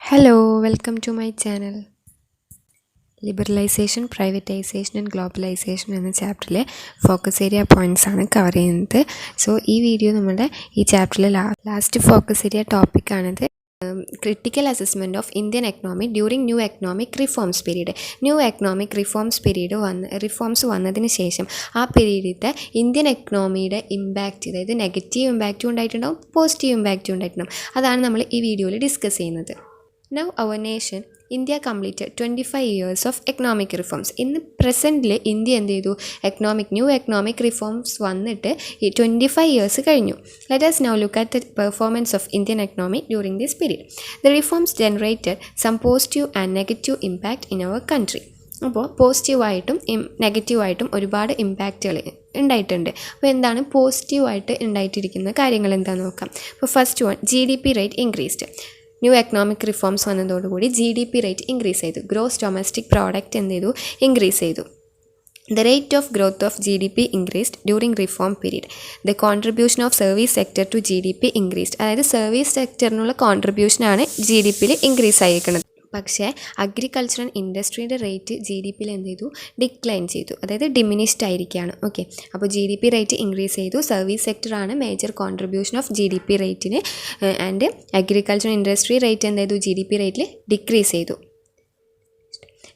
Hello, welcome to my channel. Liberalisation, privatisation and globalisation എന്ന ചാപ്റ്ററിലെ focus area points ആണ് cover ചെയ്യുന്നത്. So ഈ വീഡിയോ നമ്മുടെ ഈ ചാപ്റ്ററിലെ ലാസ്റ്റ് ഫോക്കസ് ഏരിയ ടോപ്പിക്കാണിത്. Critical assessment of Indian economy during new economic reforms period. New economic reforms period reforms വന്നതിന് ശേഷം ആ പീരീഡിലത്തെ ഇന്ത്യൻ എക്കണോമിയുടെ ഇമ്പാക്റ്റ്, അതായത് നെഗറ്റീവ് ഇമ്പാക്റ്റും ഉണ്ടായിട്ടുണ്ടാവും, പോസിറ്റീവ് ഇമ്പാക്റ്റും ഉണ്ടായിട്ടുണ്ടാവും. അതാണ് നമ്മൾ ഈ വീഡിയോയിൽ ഡിസ്കസ് ചെയ്യുന്നത്. Now our nation, India completed 25 years of economic reforms. In the present, India എന്ത് ചെയ്തു, ന്യൂ എക്കണോമിക് റിഫോംസ് വന്നിട്ട് 25 ഇയേഴ്സ് കഴിഞ്ഞു. Let us now look at the performance of Indian economy during this period. The reforms generated some positive and negative impact in our country. അപ്പോൾ പോസിറ്റീവായിട്ടും നെഗറ്റീവായിട്ടും ഒരുപാട് ഇമ്പാക്റ്റുകൾ ഉണ്ടായിട്ടുണ്ട്. അപ്പോൾ എന്താണ് പോസിറ്റീവായിട്ട് ഉണ്ടായിട്ടിരിക്കുന്ന കാര്യങ്ങൾ എന്താണെന്ന് നോക്കാം. അപ്പോൾ first one, GDP rate increased. New economic reforms വന്നതോടുകൂടി GDP റേറ്റ് ഇൻക്രീസ് ചെയ്തു. ഗ്രോസ് ഡൊമസ്റ്റിക് പ്രോഡക്റ്റ് എന്ത് ചെയ്തു, ഇൻക്രീസ് ചെയ്തു. The rate of growth of GDP increased during reform period. The contribution of service sector to GDP increased. അതായത് service സെക്ടറിനുള്ള കോൺട്രിബ്യൂഷനാണ് GDPയിൽ increase ആയിരിക്കുന്നത്. പക്ഷേ agriculture and ഇൻഡസ്ട്രിയുടെ rate GDPയിൽ എന്ത് ചെയ്തു, ഡിക്ലൈൻ ചെയ്തു, അതായത് ഡിമിനിഷ്ഡ് ആയിരിക്കുകയാണ്. ഓക്കെ, അപ്പോൾ GDP റേറ്റ് ഇൻക്രീസ് ചെയ്തു. സർവീസ് സെക്ടറാണ് മേജർ കോൺട്രിബ്യൂഷൻ ഓഫ് GDP റേറ്റിന്. ആൻഡ് അഗ്രികൾച്ചർ ഇൻഡസ്ട്രി റേറ്റ് എന്ത് ചെയ്തു, GDP റേറ്റിൽ ഡിക്രീസ് ചെയ്തു.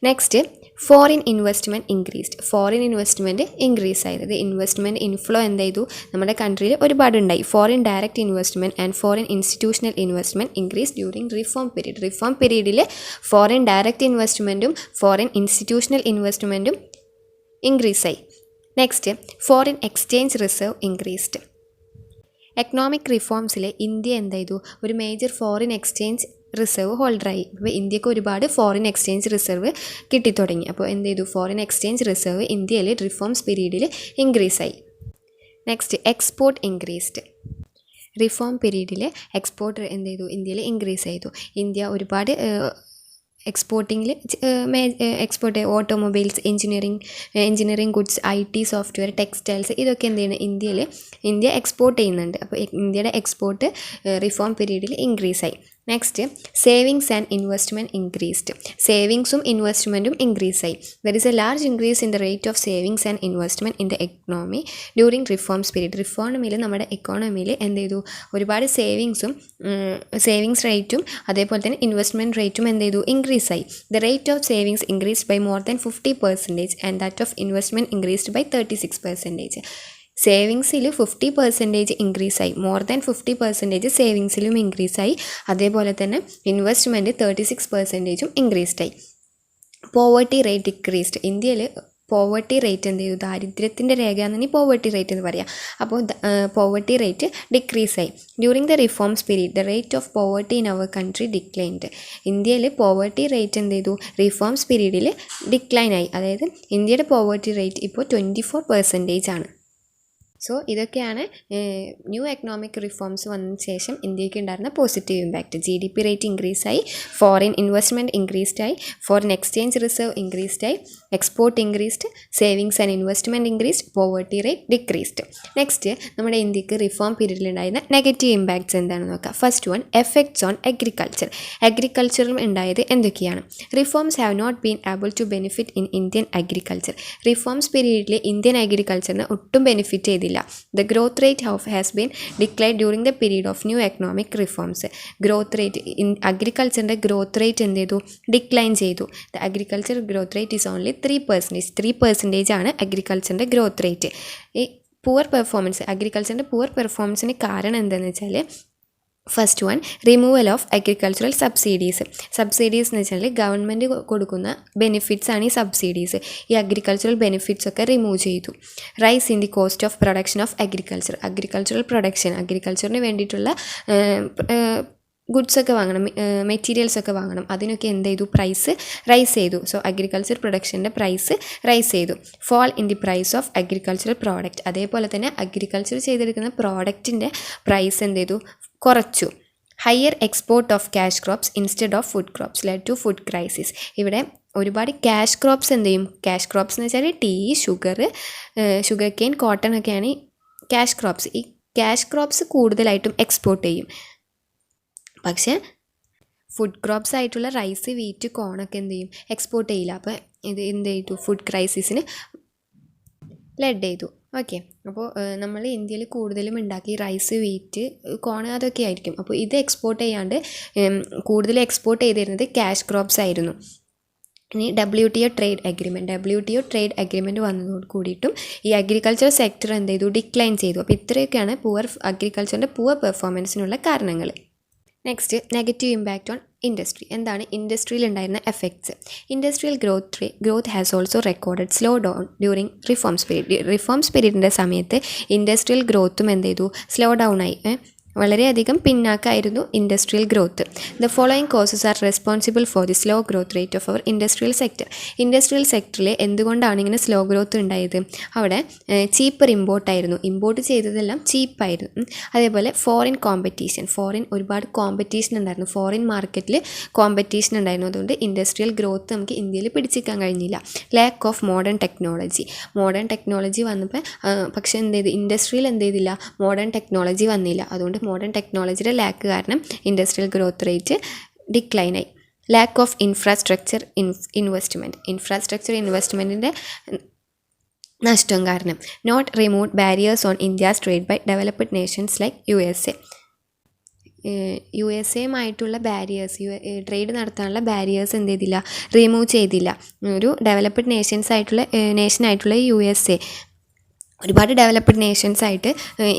Next, foreign investment increased. Foreign investment increase ആയത്, ഇൻവെസ്റ്റ്മെൻറ്റ് ഇൻഫ്ലോ എന്ത് ചെയ്തു, നമ്മുടെ കൺട്രിയിൽ ഒരുപാടുണ്ടായി. Foreign direct investment and foreign institutional investment increase during reform period. Reform പീരീഡിൽ ഫോറിൻ ഡയറക്റ്റ് ഇൻവെസ്റ്റ്മെൻറ്റും ഫോറിൻ ഇൻസ്റ്റിറ്റ്യൂഷണൽ ഇൻവെസ്റ്റ്മെൻറ്റും ഇൻക്രീസ് ആയി. Next, foreign exchange reserve increased. Economic റിഫോംസിൽ ഇന്ത്യ എന്ത് ചെയ്തു, ഒരു മേജർ ഫോറിൻ എക്സ്ചേഞ്ച് റിസർവ് ഹോൾഡറായി. അപ്പോൾ ഇന്ത്യക്ക് ഒരുപാട് ഫോറിൻ എക്സ്ചേഞ്ച് റിസർവ് കിട്ടിത്തുടങ്ങി. അപ്പോൾ എന്ത് ചെയ്തു, ഫോറിൻ എക്സ്ചേഞ്ച് റിസർവ് ഇന്ത്യയിൽ റിഫോംസ് പീരീഡിൽ ഇൻക്രീസ് ആയി. Next, export increased. റിഫോം പീരീഡിൽ എക്സ്പോർട്ട് എന്ത് ചെയ്തു, ഇന്ത്യയിൽ ഇൻക്രീസ് ചെയ്തു. ഇന്ത്യ ഒരുപാട് എക്സ്പോർട്ടിങ്ങിൽ export automobiles, engineering goods, IT, software, textiles, ഇതൊക്കെ എന്ത് ചെയ്യുന്നത്, ഇന്ത്യ എക്സ്പോർട്ട് ചെയ്യുന്നുണ്ട്. അപ്പോൾ ഇന്ത്യയുടെ എക്സ്പോർട്ട് റിഫോം പീരീഡിൽ ഇൻക്രീസ് ആയി. Next, savings and investment increased. സേവിങ്സും ഇൻവെസ്റ്റ്മെൻറ്റും ഇൻക്രീസ് ആയി. There is a large increase in the rate of savings and investment in the economy during reforms period. റിഫോമിൽ നമ്മുടെ എക്കോണമിയിൽ എന്ത് ചെയ്തു, ഒരുപാട് സേവിങ്സ് റേറ്റും അതേപോലെ തന്നെ ഇൻവെസ്റ്റ്മെൻറ്റ് റേറ്റും എന്ത് ചെയ്തു, ഇൻക്രീസ് ആയി. The rate of savings increased by more than 50% and that of investment increased by 36%. സേവിങ്സിൽ 50% ഇൻക്രീസ് ആയി, മോർ ദാൻ 50% സേവിങ്സിലും ഇൻക്രീസ് ആയി. അതേപോലെ തന്നെ ഇൻവെസ്റ്റ്മെൻറ്റ് 36% ഇൻക്രീസ്ഡ് ആയി. Poverty rate decreased. ഇന്ത്യയിൽ പോവർട്ടി റേറ്റ് എന്ത് ചെയ്തു, ദാരിദ്ര്യത്തിൻ്റെ രേഖയാണെന്ന് പോവർട്ടി റേറ്റ് എന്ന് പറയാം. അപ്പോൾ പോവർട്ടി റേറ്റ് ഡിക്രീസ് ആയി. During the reforms period the rate of poverty in our country declined. ഇന്ത്യയിൽ പോവർട്ടി റേറ്റ് എന്ത് ചെയ്തു, റിഫോംസ് പീരീഡിൽ ഡിക്ലൈൻ ആയി. അതായത് ഇന്ത്യയുടെ പോവർട്ടി റേറ്റ് ഇപ്പോൾ 24% ആണ്. സോ ഇതൊക്കെയാണ് ന്യൂ എക്കണോമിക് റിഫോംസ് വന്നതിന് ശേഷം ഇന്ത്യക്ക് ഉണ്ടായിരുന്ന positive impact. GDP rate increase ആയി, ഫോറിൻ ഇൻവെസ്റ്റ്മെൻറ്റ് ഇൻക്രീസ്ഡ് ആയി, ഫോറിൻ എക്സ്ചേഞ്ച് റിസർവ് ഇൻക്രീസ്ഡ് ആയി, export increased, savings and investment increased, poverty rate decreased. Next, നമ്മുടെ ഇന്ത്യക്ക് റിഫോം പീരീഡിൽ ഉണ്ടായിരുന്ന നെഗറ്റീവ് ഇമ്പാക്ട്സ് എന്താണെന്ന് നോക്കാം. First one, effects on agriculture. അഗ്രികൾച്ചറിലും ഉണ്ടായത് എന്തൊക്കെയാണ്? Reforms have not been able to benefit in Indian agriculture. Reforms പീരീഡിൽ ഇന്ത്യൻ അഗ്രികൾച്ചറിന് ഒട്ടും ബെനിഫിറ്റ് ചെയ്തില്ല. The growth rate has been declined during the period of new economic reforms. Growth rate in agriculture growth rate എന്ത് ചെയ്തു, decline ചെയ്തു. The agriculture growth rate is only 3%. 3% ആണ് അഗ്രികൾച്ചറിൻ്റെ growth rate. ഈ പുവർ പെർഫോമൻസ്, അഗ്രികൾച്ചറിൻ്റെ poor പെർഫോമൻസിന് കാരണം എന്താണെന്ന് വെച്ചാൽ, first one, removal of agricultural subsidies. Subsidies എന്ന് വെച്ചാൽ ഗവൺമെൻറ് കൊടുക്കുന്ന ബെനിഫിറ്റ്സ് ആണ് ഈ സബ്സിഡീസ്. ഈ അഗ്രികൾച്ചറൽ ബെനിഫിറ്റ്സ് ഒക്കെ റിമൂവ് ചെയ്തു. Rise in the cost of production of agriculture. Agricultural production, അഗ്രികൾച്ചറിന് വേണ്ടിയിട്ടുള്ള ഗുഡ്സൊക്കെ വാങ്ങണം, മെറ്റീരിയൽസൊക്കെ വാങ്ങണം, അതിനൊക്കെ എന്ത് ചെയ്തു, പ്രൈസ് റൈസ് ചെയ്തു. സോ അഗ്രികൾച്ചർ പ്രൊഡക്ഷൻ്റെ പ്രൈസ് റൈസ് ചെയ്തു. Fall in the price of agricultural product. അതേപോലെ തന്നെ അഗ്രികൾച്ചർ ചെയ്തെടുക്കുന്ന പ്രോഡക്റ്റിൻ്റെ പ്രൈസ് എന്ത് ചെയ്തു, കുറച്ചു. Higher export of cash crops instead of food crops led to food crisis. ഇവിടെ ഒരുപാട് ക്യാഷ് ക്രോപ്സ് എന്ത് ചെയ്യും, ക്യാഷ് ക്രോപ്സ് എന്ന് വെച്ചാൽ ടീ, ഷുഗർ കെയിൻ, കോട്ടൺ ഒക്കെയാണ് ക്യാഷ് ക്രോപ്സ്. ഈ ക്യാഷ് ക്രോപ്സ് കൂടുതലായിട്ടും എക്സ്പോർട്ട് ചെയ്യും. പക്ഷേ ഫുഡ് ക്രോപ്സ് ആയിട്ടുള്ള റൈസ്, വീറ്റ്, കോണൊക്കെ എന്ത് ചെയ്യും, എക്സ്പോർട്ട് ചെയ്യില്ല. അപ്പോൾ ഇത് എന്ത് ചെയ്തു, ഫുഡ് ക്രൈസിസിന് ലെഡ് ചെയ്തു. ഓക്കെ, അപ്പോൾ നമ്മൾ ഇന്ത്യയിൽ കൂടുതലും ഉണ്ടാക്കി റൈസ്, വീറ്റ്, കോൺ അതൊക്കെ ആയിരിക്കും. അപ്പോൾ ഇത് എക്സ്പോർട്ട് ചെയ്യാണ്ട് കൂടുതൽ എക്സ്പോർട്ട് ചെയ്തിരുന്നത് ക്യാഷ് ക്രോപ്സ് ആയിരുന്നു. ഇനി WTO ട്രേഡ് അഗ്രിമെൻറ്റ് വന്നതോട് കൂടിയിട്ടും ഈ അഗ്രികൾച്ചർ സെക്ടർ എന്ത് ചെയ്തു, ഡിക്ലൈൻ ചെയ്തു. അപ്പോൾ ഇത്രയൊക്കെയാണ് അഗ്രികൾച്ചറിൻ്റെ പുവർ പെർഫോമൻസിനുള്ള കാരണങ്ങൾ. Next, negative impact on industry. എന്താണ് ഇൻഡസ്ട്രിയിൽ ഉണ്ടായിരുന്ന effects? Industrial growth has also recorded slow down during reforms പീരീഡിൻ്റെ സമയത്ത് ഇൻഡസ്ട്രിയൽ ഗ്രോത്തും എന്ത് ചെയ്തു, സ്ലോ ഡൗൺ ആയി. വളരെയധികം പിന്നാക്കമായിരുന്നു industrial growth. The following causes are responsible for the slow growth rate of our industrial sector. Industrial സെക്ടറിൽ എന്തുകൊണ്ടാണ് ഇങ്ങനെ സ്ലോ ഗ്രോത്ത് ഉണ്ടായത്? അവിടെ ചീപ്പർ ഇമ്പോർട്ടായിരുന്നു, ഇമ്പോർട്ട് ചെയ്തതെല്ലാം ചീപ്പായിരുന്നു. അതേപോലെ ഫോറിൻ ഒരുപാട് കോമ്പറ്റീഷൻ ഉണ്ടായിരുന്നു, ഫോറിൻ മാർക്കറ്റിൽ കോമ്പറ്റീഷൻ ഉണ്ടായിരുന്നു. അതുകൊണ്ട് ഇൻഡസ്ട്രിയൽ ഗ്രോത്ത് നമുക്ക് ഇന്ത്യയിൽ പിടിച്ചിരിക്കാൻ കഴിഞ്ഞില്ല. ലാക്ക് ഓഫ് മോഡേൺ ടെക്നോളജി വന്നപ്പോൾ പക്ഷേ എന്ത് ചെയ്തു, ഇൻഡസ്ട്രിയിൽ എന്ത് ചെയ്തില്ല, മോഡേൺ ടെക്നോളജി വന്നില്ല. അതുകൊണ്ട് മോഡേൺ ടെക്നോളജിയുടെ ലാക്ക് കാരണം ഇൻഡസ്ട്രിയൽ ഗ്രോത്ത് റേറ്റ് ഡിക്ലൈനായി. ലാക്ക് ഓഫ് ഇൻഫ്രാസ്ട്രക്ചർ ഇൻവെസ്റ്റ്മെൻറ്റിൻ്റെ നഷ്ടം കാരണം. Not remove barriers on India's trade by developed nations like USA barriers, trade നടത്താനുള്ള ബാരിയേഴ്സ് എന്ത് ചെയ്തില്ല, റിമൂവ് ചെയ്തില്ല. ഒരു ഡെവലപ്ഡ് നേഷനായിട്ടുള്ള USA ഒരുപാട് ഡെവലപ്ഡ് നേഷൻസ് ആയിട്ട്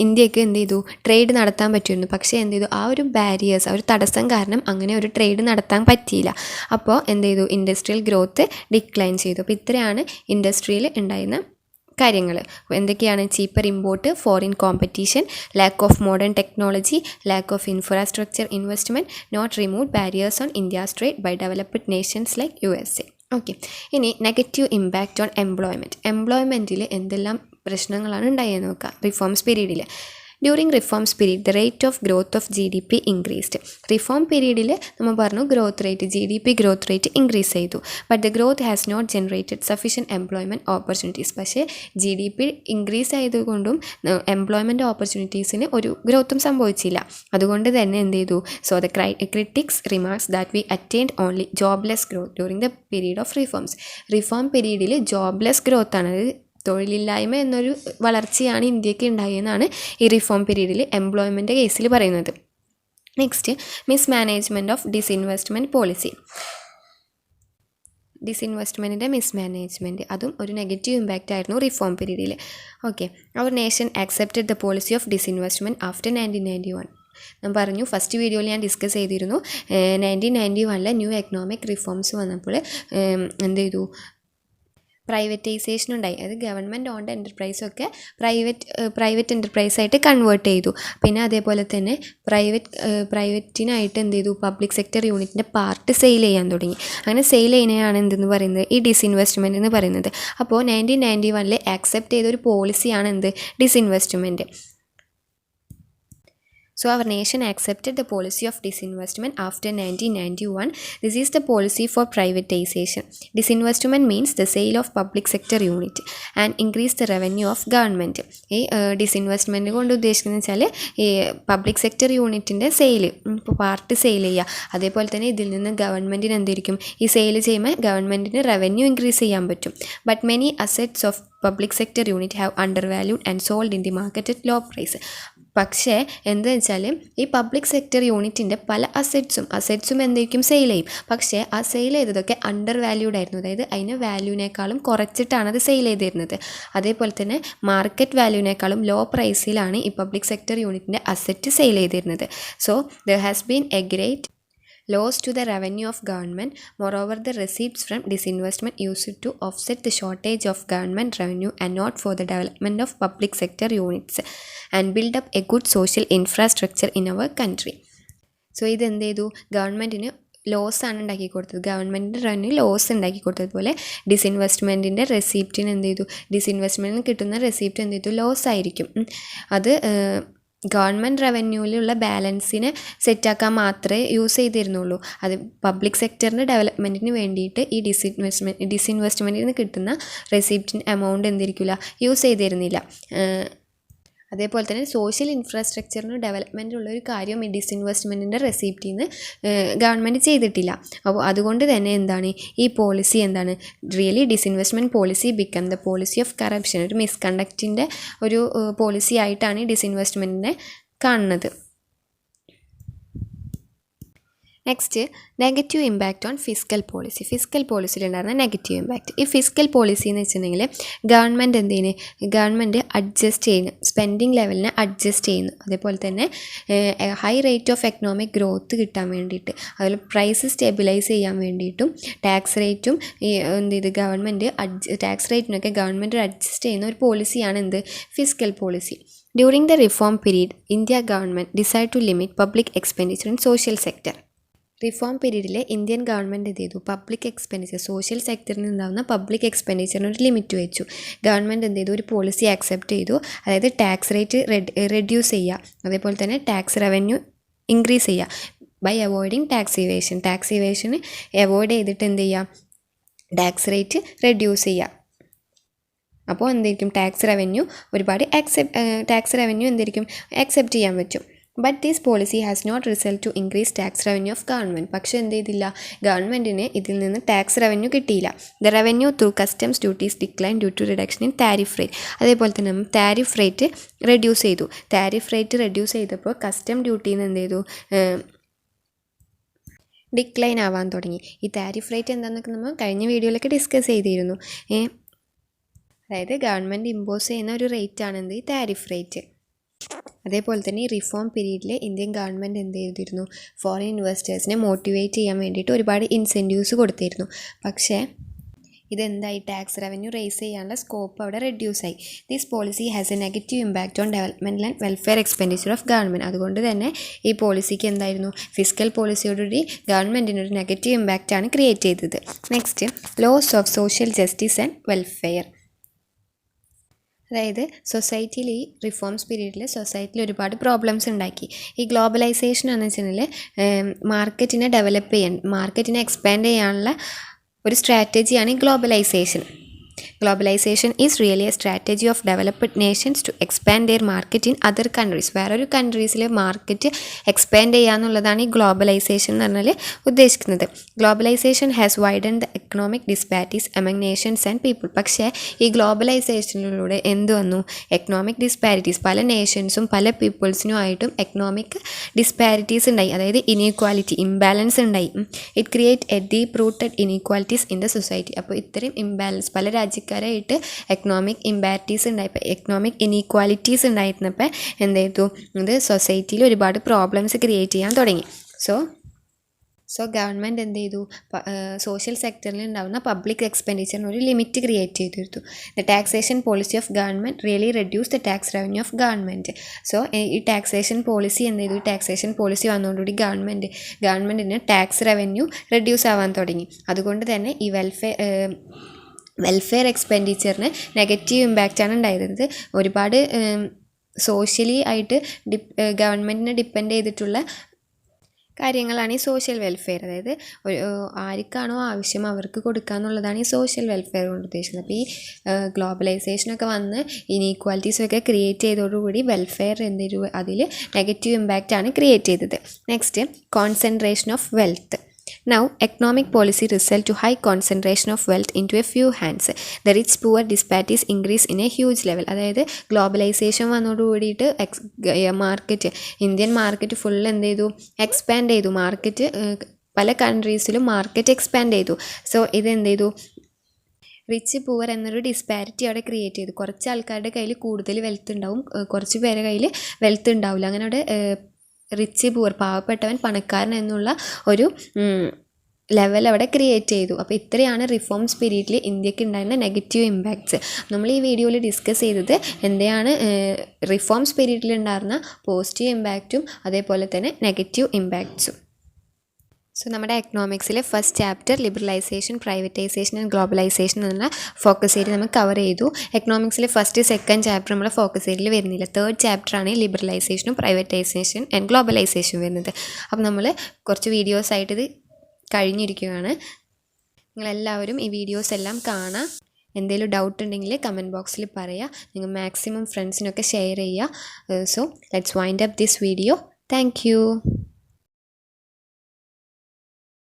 ഇന്ത്യക്ക് എന്ത് ചെയ്തു, ട്രേഡ് നടത്താൻ പറ്റുമായിരുന്നു. പക്ഷേ എന്ത് ചെയ്തു, ആ ഒരു ബാരിയേഴ്സ്, ആ ഒരു തടസ്സം കാരണം അങ്ങനെ ഒരു ട്രേഡ് നടത്താൻ പറ്റിയില്ല. അപ്പോൾ എന്ത് ചെയ്തു, ഇൻഡസ്ട്രിയൽ ഗ്രോത്ത് ഡിക്ലൈൻ ചെയ്തു. അപ്പോൾ ഇത്രയാണ് ഇൻഡസ്ട്രിയിൽ ഉണ്ടായിരുന്ന കാര്യങ്ങൾ. എന്തൊക്കെയാണ്? Cheaper import, foreign competition, lack of modern technology, lack of infrastructure investment, not remove barriers on India's trade by developed nations like USA. Okay, ഇനി നെഗറ്റീവ് ഇമ്പാക്റ്റ് ഓൺ എംപ്ലോയ്മെൻറ്റിൽ എന്തെല്ലാം പ്രശ്നങ്ങളാണ് ഉണ്ടായെന്ന് നോക്കാം. റിഫോംസ് പീരീഡിൽ during reforms period the rate of growth of GDP increased. Reform പീരീഡിൽ നമ്മൾ പറഞ്ഞു GDP ഗ്രോത്ത് റേറ്റ് ഇൻക്രീസ് ചെയ്തു. But the growth has not generated sufficient employment opportunities. പക്ഷേ GDP ഇൻക്രീസ് ആയതുകൊണ്ടും എംപ്ലോയ്മെൻറ്റ് ഓപ്പർച്യൂണിറ്റീസിന് ഒരു ഗ്രോത്തും സംഭവിച്ചില്ല. അതുകൊണ്ട് തന്നെ എന്ത് ചെയ്തു, so the critics remarks that we attained only jobless growth during the period of reforms. Reform പീരീഡിൽ ജോബ്ലെസ് ഗ്രോത്താണ്, തൊഴിലില്ലായ്മ എന്നൊരു വളർച്ചയാണ് ഇന്ത്യക്ക് ഉണ്ടായെന്നാണ് ഈ റിഫോം പീരീഡിൽ എംപ്ലോയ്മെൻറ്റ് കേസിൽ പറയുന്നത്. Next, mismanagement of disinvestment policy. ഡിസ്ഇൻവെസ്റ്റ്മെൻറ്റിൻ്റെ മിസ്മാനേജ്മെൻറ്റ്, അതും ഒരു നെഗറ്റീവ് ഇമ്പാക്റ്റ് ആയിരുന്നു റിഫോം പീരീഡിൽ. Okay, our nation accepted the policy of disinvestment after 1991. ഞാൻ പറഞ്ഞു, ഫസ്റ്റ് വീഡിയോയിൽ ഞാൻ ഡിസ്കസ് ചെയ്തിരുന്നു. 1991 ന്യൂ എക്കണോമിക് റിഫോംസ് വന്നപ്പോൾ എന്ത് ചെയ്തു, പ്രൈവറ്റൈസേഷൻ ഉണ്ടായി. അത് ഗവൺമെൻറ് ഓൺഡ് എൻ്റർപ്രൈസൊക്കെ പ്രൈവറ്റ് എൻ്റർപ്രൈസായിട്ട് കൺവേർട്ട് ചെയ്തു. പിന്നെ അതേപോലെ തന്നെ പ്രൈവറ്റിനായിട്ട് എന്ത് ചെയ്തു, പബ്ലിക് സെക്ടർ യൂണിറ്റിൻ്റെ പാർട്ട് സെയിൽ ചെയ്യാൻ തുടങ്ങി. അങ്ങനെ സെയിൽ ചെയ്യുന്നതാണ് എന്തെന്ന് പറയുന്നത്, ഈ ഡിസ്ഇൻവെസ്റ്റ്മെൻറ്റ് എന്ന് പറയുന്നത്. അപ്പോൾ 1991 ആക്സെപ്റ്റ് ചെയ്തൊരു പോളിസിയാണ് എന്ത്, disinvestment. So our nation accepted the policy of disinvestment after 1991. This is the policy for privatization. Disinvestment means the sale of public sector unit and increase the revenue of government. ഈ disinvestment കൊണ്ട് ഉദ്ദേശിക്കുന്നത് വെച്ചാൽ ഈ public sector യൂണിറ്റിൻ്റെ sale, ഇപ്പോൾ part sale ചെയ്യുക. അതേപോലെ തന്നെ ഇതിൽ നിന്ന് ഗവൺമെൻറ്റിന് എന്തായിരിക്കും, ഈ സെയിൽ ചെയ്യുമ്പോൾ ഗവൺമെൻറ്റിന് റവന്യൂ ഇൻക്രീസ് ചെയ്യാൻ പറ്റും. But many assets of public sector unit have undervalued and sold in the market at low price. പക്ഷേ എന്താണെന്ന് വെച്ചാൽ ഈ പബ്ലിക് സെക്ടർ യൂണിറ്റിൻ്റെ പല അസറ്റ്സും എന്തായിരിക്കും, സെയിൽ ചെയ്യും. പക്ഷേ ആ സെയിൽ ചെയ്തതൊക്കെ അണ്ടർ വാല്യൂഡ് ആയിരുന്നു. അതായത് അതിന് വാല്യൂവിനേക്കാളും കുറച്ചിട്ടാണ് അത് സെയിൽ ചെയ്തിരുന്നത്. അതേപോലെ തന്നെ മാർക്കറ്റ് വാല്യൂവിനേക്കാളും ലോ പ്രൈസിലാണ് ഈ പബ്ലിക് സെക്ടർ യൂണിറ്റിൻ്റെ അസറ്റ് സെയിൽ ചെയ്തിരുന്നത്. So there has been A great loss to the revenue of government. Moreover, the receipts from disinvestment used to offset the shortage of government revenue and not for the development of public sector units and build up a good social infrastructure in our country. So ഇത് എന്ത് ചെയ്തു, ഗവൺമെൻറ്റിന് ലോസാണ് ഉണ്ടാക്കി കൊടുത്തത്, ഗവൺമെൻറ്റിൻ്റെ revenue loss ഉണ്ടാക്കി കൊടുത്തതുപോലെ ഡിസ്ഇൻവെസ്റ്റ്മെൻറ്റിൻ്റെ റെസിപ്റ്റിന് എന്ത് ചെയ്തു, ഡിസ്ഇൻവെസ്റ്റ്മെൻറ്റിന് കിട്ടുന്ന റെസിപ്റ്റ് എന്ത് ചെയ്തു, ലോസ് ആയിരിക്കും. അത് ഗവൺമെൻറ് റവന്യൂവിലുള്ള ബാലൻസിനെ സെറ്റാക്കാൻ മാത്രമേ യൂസ് ചെയ്തിരുന്നുള്ളൂ. അത് പബ്ലിക് സെക്ടറിൻ്റെ ഡെവലപ്മെൻറ്റിന് വേണ്ടിയിട്ട് ഈ ഡിസ്ഇൻവെസ്റ്റ്മെൻറ്റിൽ നിന്ന് കിട്ടുന്ന റെസിപ്റ്റിന് എമൗണ്ട് എന്തിരിക്കില്ല, യൂസ് ചെയ്തിരുന്നില്ല. അതേപോലെ തന്നെ സോഷ്യൽ ഇൻഫ്രാസ്ട്രക്ചറിന് ഡെവലപ്മെൻ്റ് ഉള്ള ഒരു കാര്യം ഈ ഡിസ്ഇൻവെസ്റ്റ്മെൻറ്റിൻ്റെ റെസിപ്റ്റിൽ നിന്ന് ഗവൺമെൻറ് ചെയ്തിട്ടില്ല. അപ്പോൾ അതുകൊണ്ട് തന്നെ എന്താണ് ഈ പോളിസി എന്താണ് really disinvestment policy become the policy of corruption, ഒരു മിസ്കണ്ടക്റ്റിൻ്റെ ഒരു പോളിസി ആയിട്ടാണ് ഈ ഡിസ്ഇൻവെസ്റ്റ്മെൻറ്റിനെ കാണുന്നത്. Next negative impact on fiscal policy. Fiscal പോളിസിയിലുണ്ടായിരുന്ന നെഗറ്റീവ് ഇമ്പാക്റ്റ്. ഈ ഫിസ്ക്കൽ പോളിസി എന്ന് വെച്ചിട്ടുണ്ടെങ്കിൽ ഗവൺമെൻറ് ഗവൺമെൻറ് അഡ്ജസ്റ്റ് ചെയ്യുന്നു, സ്പെൻഡിങ് ലെവലിനെ അഡ്ജസ്റ്റ് ചെയ്യുന്നു. അതേപോലെ തന്നെ high rate of economic growth കിട്ടാൻ വേണ്ടിയിട്ട്, അതുപോലെ പ്രൈസ് സ്റ്റെബിലൈസ് ചെയ്യാൻ വേണ്ടിയിട്ടും ടാക്സ് റേറ്റും ഗവൺമെൻറ് ടാക്സ് റേറ്റിനൊക്കെ ഗവൺമെൻറ് അഡ്ജസ്റ്റ് ചെയ്യുന്ന ഒരു പോളിസിയാണ് fiscal policy. During the reform period India government decide to limit public expenditure in social sector. Reform പീരീഡിൽ Indian government public expenditure, social സെക്ടറിൽ നിന്നുണ്ടാകുന്ന പബ്ലിക് എക്സ്പെൻഡിച്ചറിന് ഒരു ലിമിറ്റ് വെച്ചു. ഗവൺമെൻറ് ഒരു പോളിസി ആക്സെപ്റ്റ് ചെയ്തു. അതായത് ടാക്സ് റേറ്റ് റെഡ്യൂസ് ചെയ്യുക, അതേപോലെ തന്നെ ടാക്സ് റവന്യൂ ഇൻക്രീസ് ചെയ്യുക ബൈ അവോയ്ഡിങ് ടാക്സ് ഇവേഷന് അവോയ്ഡ് ചെയ്തിട്ട് ടാക്സ് റേറ്റ് റെഡ്യൂസ് ചെയ്യുക. അപ്പോൾ ടാക്സ് റവന്യൂ ഒരുപാട് ടാക്സ് റവന്യൂ അക്സെപ്റ്റ് ചെയ്യാൻ പറ്റും. But this policy has not result to increase tax revenue of government. പക്ഷേ ഗവൺമെൻറ്റിന് ഇതിൽ നിന്ന് ടാക്സ് റവന്യൂ കിട്ടിയില്ല. The revenue through customs duties decline due to reduction in tariff rate. അതേപോലെ തന്നെ താരിഫ് റേറ്റ് റെഡ്യൂസ് ചെയ്തു. താരിഫ് റേറ്റ് റെഡ്യൂസ് ചെയ്തപ്പോൾ custom ഡ്യൂട്ടിയിൽ നിന്ന് ഡിക്ലൈൻ ആവാൻ തുടങ്ങി. ഈ താരിഫ് റേറ്റ് എന്താണെന്നൊക്കെ നമ്മൾ കഴിഞ്ഞ വീഡിയോയിലൊക്കെ ഡിസ്കസ് ചെയ്തിരുന്നു. അതായത് ഗവൺമെൻറ് ഇമ്പോസ് ചെയ്യുന്ന ഒരു റേറ്റാണ് ഈ താരിഫ് റേറ്റ്. അതേപോലെ തന്നെ ഈ റിഫോം പീരീഡിൽ ഇന്ത്യൻ ഗവൺമെൻറ് ഫോറിൻ ഇൻവെസ്റ്റേഴ്സിനെ മോട്ടിവേറ്റ് ചെയ്യാൻ വേണ്ടിയിട്ട് ഒരുപാട് ഇൻസെൻറ്റീവ്സ് കൊടുത്തിരുന്നു. പക്ഷേ ടാക്സ് റവന്യൂ റേസ് ചെയ്യാനുള്ള സ്കോപ്പ് അവിടെ റെഡ്യൂസായി. This policy has a negative impact on development and welfare expenditure of government. അതുകൊണ്ട് തന്നെ ഈ പോളിസിക്ക് ഫിസ്ക്കൽ പോളിസിയോടുകൂടി ഗവൺമെൻറ്റിനൊരു നെഗറ്റീവ് ഇമ്പാക്റ്റാണ് ക്രിയേറ്റ് ചെയ്തത്. Next loss of social justice and welfare. അതായത് സൊസൈറ്റിയിൽ ഈ റിഫോംസ് പീരീഡിൽ സൊസൈറ്റിയിൽ ഒരുപാട് പ്രോബ്ലംസ് ഉണ്ടാക്കി. ഈ ഗ്ലോബലൈസേഷൻ എന്ന് വെച്ചിട്ടുണ്ടെങ്കിൽ മാർക്കറ്റിനെ എക്സ്പാൻഡ് ചെയ്യാനുള്ള ഒരു സ്ട്രാറ്റജിയാണ് ഈ globalisation. Globalization is really a strategy of developed nations to expand their market in other countries. വേറൊരു കൺട്രീസിലെ മാർക്കറ്റ് എക്സ്പാൻഡ് ചെയ്യാന്നുള്ളതാണ് ഈ ഗ്ലോബലൈസേഷൻ എന്ന് പറഞ്ഞാൽ ഉദ്ദേശിക്കുന്നത്. Globalisation has widen the economic disparities among nations and people. പക്ഷേ ഈ ഗ്ലോബലൈസേഷനിലൂടെ എന്ത് വന്നു? എക്കണോമിക് ഡിസ്പാരിറ്റീസ്, പല നേഷൻസും പല പീപ്പിൾസിനുമായിട്ടും എക്കണോമിക് ഡിസ്പാരിറ്റീസ് ഉണ്ടായി. അതായത് ഇനീക്വാലിറ്റി, ഇംബാലൻസ് ഉണ്ടായി. It create A deep rooted inequalities in the society. അപ്പോൾ ഇത്രയും ഇംബാലൻസ് പല രാജ്യക്കാരായിട്ട് എക്കണോമിക് ഇംബാരിറ്റീസ് ഉണ്ടായപ്പോൾ, എക്കണോമിക് ഇനീക്വാലിറ്റീസ് ഉണ്ടായിരുന്നപ്പോൾ എന്ത് ചെയ്തു? ഇത് സൊസൈറ്റിയിൽ ഒരുപാട് പ്രോബ്ലംസ് ക്രിയേറ്റ് ചെയ്യാൻ തുടങ്ങി. സോ ഗവൺമെൻറ് എന്ത് ചെയ്തു? സോഷ്യൽ സെക്ടറിൽ ഉണ്ടാകുന്ന പബ്ലിക് എക്സ്പെൻഡിച്ചറിന് ഒരു ലിമിറ്റ് ക്രിയേറ്റ് ചെയ്തെടുത്തു. The taxation policy of government really reduce the tax revenue of government. So ഈ ടാക്സേഷൻ പോളിസി എന്ത് ചെയ്തു? ടാക്സേഷൻ പോളിസി വന്നതോടുകൂടി ഗവൺമെൻറ്റിന് ടാക്സ് റവന്യൂ റെഡ്യൂസ് ആവാൻ തുടങ്ങി. അതുകൊണ്ട് തന്നെ ഈ വെൽഫെയർ എക്സ്പെൻഡിച്ചറിന് നെഗറ്റീവ് ഇമ്പാക്റ്റാണ് ഉണ്ടായിരുന്നത്. ഒരുപാട് സോഷ്യലി ആയിട്ട് ഗവൺമെൻറ്റിനെ ഡിപ്പെൻഡ് ചെയ്തിട്ടുള്ള കാര്യങ്ങളാണ് ഈ സോഷ്യൽ വെൽഫെയർ. അതായത് ആർക്കാണോ ആവശ്യം അവർക്ക് കൊടുക്കുക എന്നുള്ളതാണ് ഈ സോഷ്യൽ വെൽഫെയർ കൊണ്ട് ഉദ്ദേശിക്കുന്നത്. അപ്പോൾ ഈ ഗ്ലോബലൈസേഷനൊക്കെ വന്ന് ഇനീക്വാലിറ്റീസൊക്കെ ക്രിയേറ്റ് ചെയ്തതോടുകൂടി വെൽഫെയർ അതിൽ നെഗറ്റീവ് ഇമ്പാക്റ്റാണ് ക്രിയേറ്റ് ചെയ്തത്. Next, concentration of wealth. Now, economic policy result to high concentration of wealth into a few hands. The rich poor disparities increase in a huge level. അതായത് globalisation വന്നതോട് കൂടിയിട്ട് Indian market full എന്ത് ചെയ്തു? Expand ചെയ്തു. Market പല കൺട്രീസിലും market expand ചെയ്തു. So ഇതെന്ത് ചെയ്തു? റിച്ച് പൂവർ എന്നൊരു ഡിസ്പാരിറ്റി അവിടെ ക്രിയേറ്റ് ചെയ്തു. കുറച്ച് ആൾക്കാരുടെ കയ്യിൽ കൂടുതൽ വെൽത്ത് ഉണ്ടാവും, കുറച്ച് പേരുടെ കയ്യിൽ വെൽത്ത് ഉണ്ടാവില്ല. അങ്ങനെ അവിടെ റിച്ച് പൂവർ, പാവപ്പെട്ടവൻ പണക്കാരൻ എന്നുള്ള ഒരു ലെവൽ അവിടെ ക്രിയേറ്റ് ചെയ്തു. അപ്പോൾ ഇത്രയാണ് റിഫോംസ് പീരീഡിൽ ഇന്ത്യക്ക് ഉണ്ടായിരുന്ന നെഗറ്റീവ് ഇമ്പാക്ട്സ്. നമ്മൾ ഈ വീഡിയോയിൽ ഡിസ്കസ് ചെയ്തത് എന്തെയാണ് റിഫോംസ് പീരീഡിൽ ഉണ്ടായിരുന്ന പോസിറ്റീവ് ഇമ്പാക്റ്റും അതേപോലെ തന്നെ നെഗറ്റീവ് ഇമ്പാക്ട്സും. സോ നമ്മുടെ എക്കണോമിക്സിലെ first chapter liberalisation, privatisation and globalisation എന്ന ഫോക്കസ് ഏരിയ നമ്മൾ കവർ ചെയ്തു. എക്കണോമിക്സിലെ ഫസ്റ്റ് സെക്കൻഡ് ചാപ്റ്റർ നമ്മുടെ ഫോക്കസ് ഏരിയയിൽ വരുന്നില്ല. തേർഡ് ചാപ്റ്ററാണ് ലിബറലൈസേഷനും പ്രൈവറ്റൈസേഷൻ ആൻഡ് ഗ്ലോബലൈസേഷൻ വരുന്നത്. അപ്പോൾ നമ്മൾ കുറച്ച് വീഡിയോസായിട്ട് ഇത് കഴിഞ്ഞിരിക്കുകയാണ്. നിങ്ങളെല്ലാവരും ഈ വീഡിയോസ് എല്ലാം കാണാം. എന്തെങ്കിലും ഡൗട്ട് ഉണ്ടെങ്കിൽ കമൻറ്റ് ബോക്സിൽ പറയുക. നിങ്ങൾ മാക്സിമം ഫ്രണ്ട്സിനൊക്കെ ഷെയർ ചെയ്യുക. So let's wind up this video. Thank you.